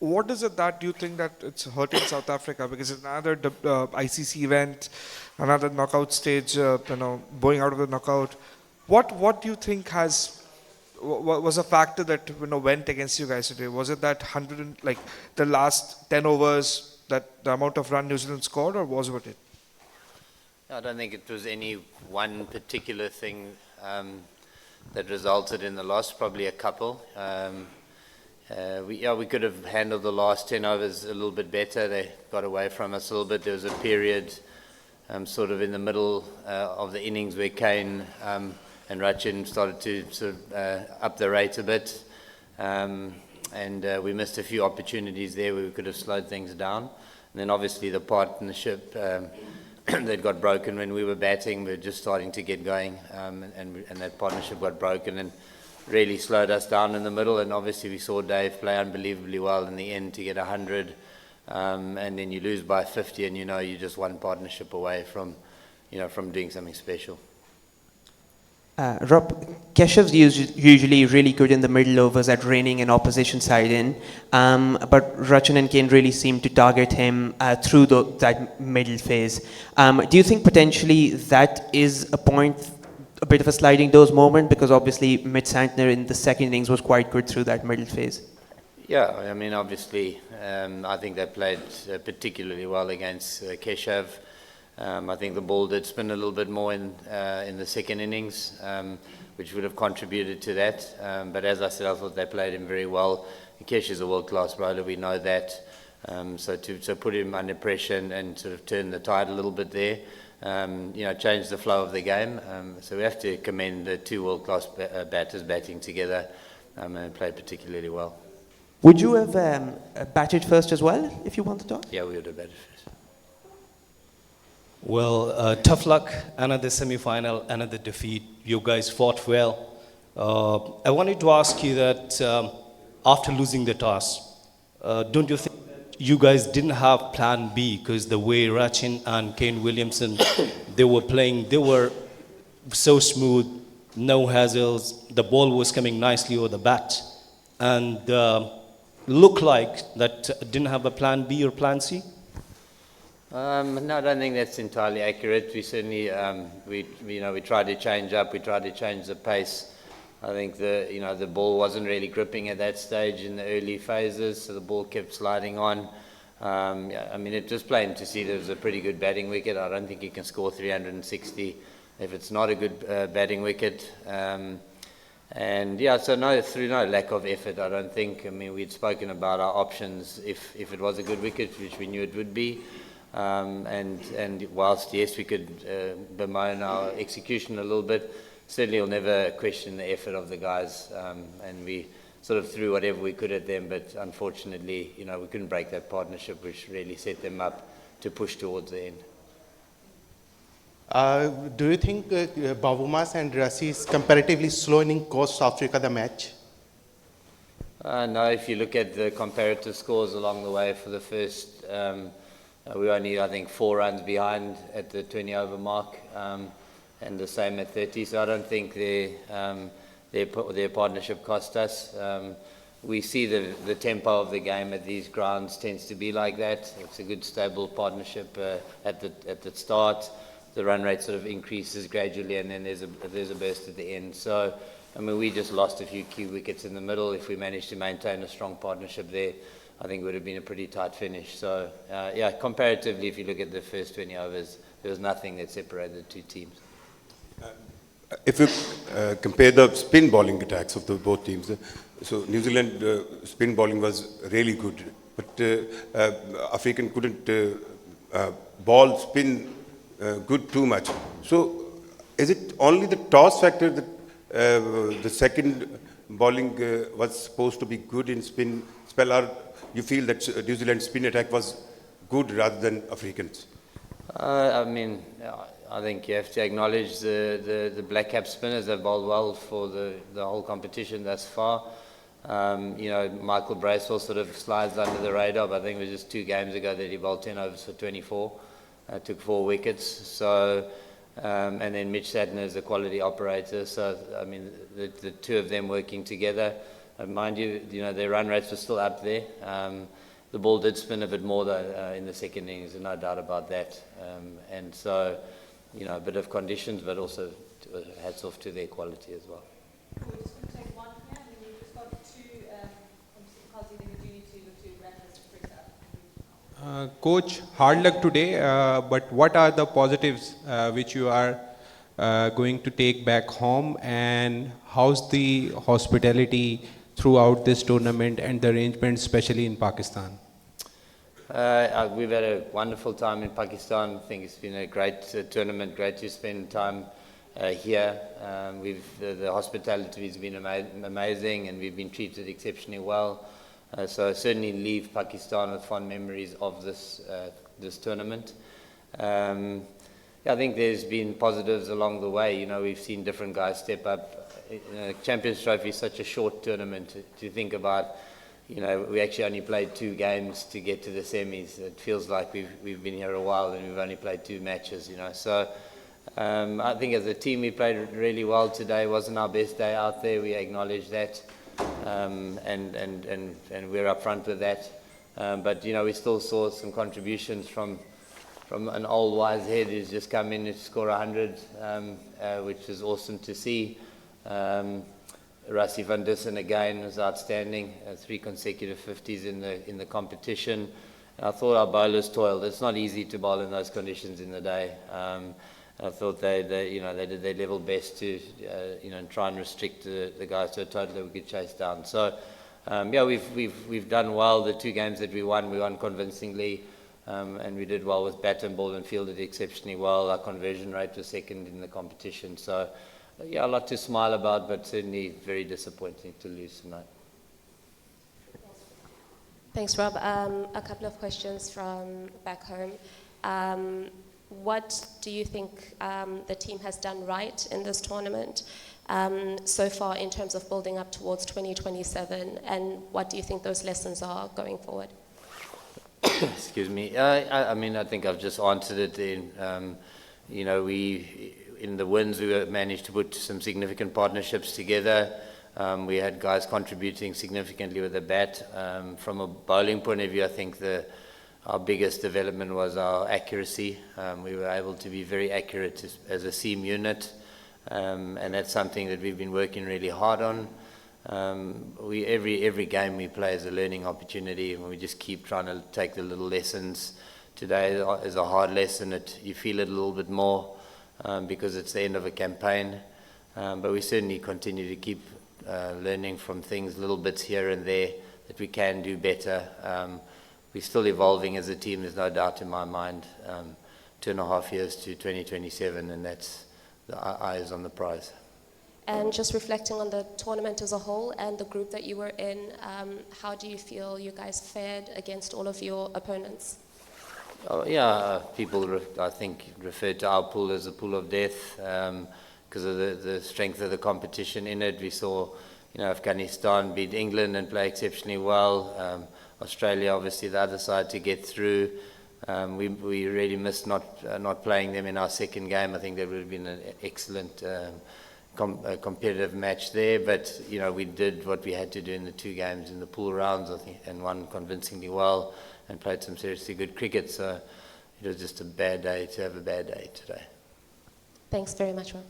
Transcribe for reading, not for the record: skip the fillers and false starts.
what is it that you think that it's hurting South Africa? Because it's another ICC event, another knockout stage, going out of the knockout. What do you think was a factor that went against you guys today? Was it that like the last 10 overs, that the amount of run New Zealand scored, or was it? I don't think it was any one particular thing that resulted in the loss. Probably a couple. We could have handled the last 10 overs a little bit better. They got away from us a little bit. There was a period sort of in the middle of the innings where Kane and Rachin started to sort of up the rate a bit. And we missed a few opportunities there where we could have slowed things down. And then obviously the partnership that got broken when we were batting. We were just starting to get going, and that partnership got broken and really slowed us down in the middle. And obviously we saw Dave play unbelievably well in the end to get 100, and then you lose by 50, and you're just one partnership away from doing something special. Rob, Keshev's usually really good in the middle overs at reining an opposition side in, but Rachin and Kane really seem to target him through that middle phase. Do you think potentially that is a bit of a sliding doors moment? Because obviously Mitch Santner in the second innings was quite good through that middle phase. Yeah, I mean, obviously, I think they played particularly well against Keshev. I think the ball did spin a little bit more in the second innings, which would have contributed to that. But as I said, I thought they played him very well. Kesh is a world-class bowler, we know that. So to put him under pressure and sort of turn the tide a little bit there, change the flow of the game. So we have to commend the two world-class batters batting together and played particularly well. Would you have batted first as well if you wanted to? Yeah, we would have batted first. Well, tough luck, another semi-final, another defeat. You guys fought well. I wanted to ask you that after losing the toss, don't you think you guys didn't have plan B? Because the way Rachin and Kane Williamson, they were playing, they were so smooth, no hassles, the ball was coming nicely over the bat. And looked like that didn't have a plan B or plan C? No, I don't think that's entirely accurate. We certainly, we tried to change up. We tried to change the pace. I think the ball wasn't really gripping at that stage in the early phases, so the ball kept sliding on. I mean, it was plain to see there was a pretty good batting wicket. I don't think you can score 360 if it's not a good batting wicket. And yeah, so through no lack of effort, I don't think. I mean, we'd spoken about our options if it was a good wicket, which we knew it would be. And whilst, yes, we could bemoan our execution a little bit, certainly you'll never question the effort of the guys. And we sort of threw whatever we could at them, but unfortunately, we couldn't break that partnership, which really set them up to push towards the end. Do you think Bavuma and Rassie is comparatively slow in cost Africa the match? No, if you look at the comparative scores along the way for the first... we were only, I think, 4 runs behind at the 20-over mark, and the same at 30. So I don't think their partnership cost us. We see the tempo of the game at these grounds tends to be like that. It's a good, stable partnership at the start. The run rate sort of increases gradually, and then there's a burst at the end. So, I mean, we just lost a few key wickets in the middle. If we managed to maintain a strong partnership there, I think it would have been a pretty tight finish. So, yeah, comparatively, if you look at the first 20 overs, there was nothing that separated the two teams. If you compare the spin bowling attacks of both teams, so New Zealand spin bowling was really good, but African couldn't ball spin good too much. So, is it only the toss factor that the second bowling was supposed to be good in spin spell, or you feel that New Zealand's spin attack was good rather than Africans? I mean, I think you have to acknowledge the black cap spinners have bowled well for the whole competition thus far. Michael Bracewell sort of slides under the radar, but I think it was just 2 games ago that he bowled 10 overs for 24, took 4 wickets. So, and then Mitch Santner is a quality operator. So, I mean, the two of them working together, Mind you, their run rates were still up there. The ball did spin a bit more though in the second innings, no doubt about that. And so, a bit of conditions, but also hats off to their quality as well. We're just going to take one here, and then we've just got two from Kazi, then we do need to look to wrap this up. Coach, hard luck today, but what are the positives which you are going to take back home, and how's the hospitality throughout this tournament and the arrangements, especially in Pakistan? We've had a wonderful time in Pakistan. I think it's been a great tournament, great to spend time here. The hospitality has been amazing, and we've been treated exceptionally well. So I certainly leave Pakistan with fond memories of this tournament. I think there's been positives along the way. We've seen different guys step up. Champions Trophy is such a short tournament to think about. We actually only played 2 games to get to the semis. It feels like we've been here a while and we've only played 2 matches. So I think as a team we played really well today. It wasn't our best day out there. We acknowledge that, and we're upfront with that. But we still saw some contributions from an old wise head who's just come in to score 100, which is awesome to see. Rassie van Dussen again was outstanding, 3 consecutive 50s in the competition. And I thought our bowlers toiled. It's not easy to bowl in those conditions in the day. I thought they did their level best to try and restrict the guys to a total that we could chase down. So we've done well. The 2 games that we won convincingly. And we did well with bat and ball and fielded exceptionally well. Our conversion rate was second in the competition. So, a lot to smile about, but certainly very disappointing to lose tonight. Thanks, Rob. A couple of questions from back home. What do you think the team has done right in this tournament so far in terms of building up towards 2027? And what do you think those lessons are going forward? Excuse me. I think I've just answered it then. In the wins, we managed to put some significant partnerships together. We had guys contributing significantly with the bat. From a bowling point of view, I think our biggest development was our accuracy. We were able to be very accurate as a seam unit, and that's something that we've been working really hard on. Every game we play is a learning opportunity, and we just keep trying to take the little lessons. Today is a hard lesson. You feel it a little bit more because it's the end of a campaign, but we certainly continue to keep learning from things, little bits here and there that we can do better. We're still evolving as a team, there's no doubt in my mind. 2.5 years to 2027, and that's the eyes on the prize. And just reflecting on the tournament as a whole and the group that you were in, how do you feel you guys fared against all of your opponents? People I think referred to our pool as a pool of death because of the strength of the competition in it. We saw Afghanistan beat England and play exceptionally well. Australia, obviously, the other side to get through. We really missed not playing them in our second game. I think that would have been an excellent competitive match there, but we did what we had to do in the 2 games in the pool rounds, I think, and won convincingly well and played some seriously good cricket. So it was just a bad day to have a bad day today. Thanks very much, Rob.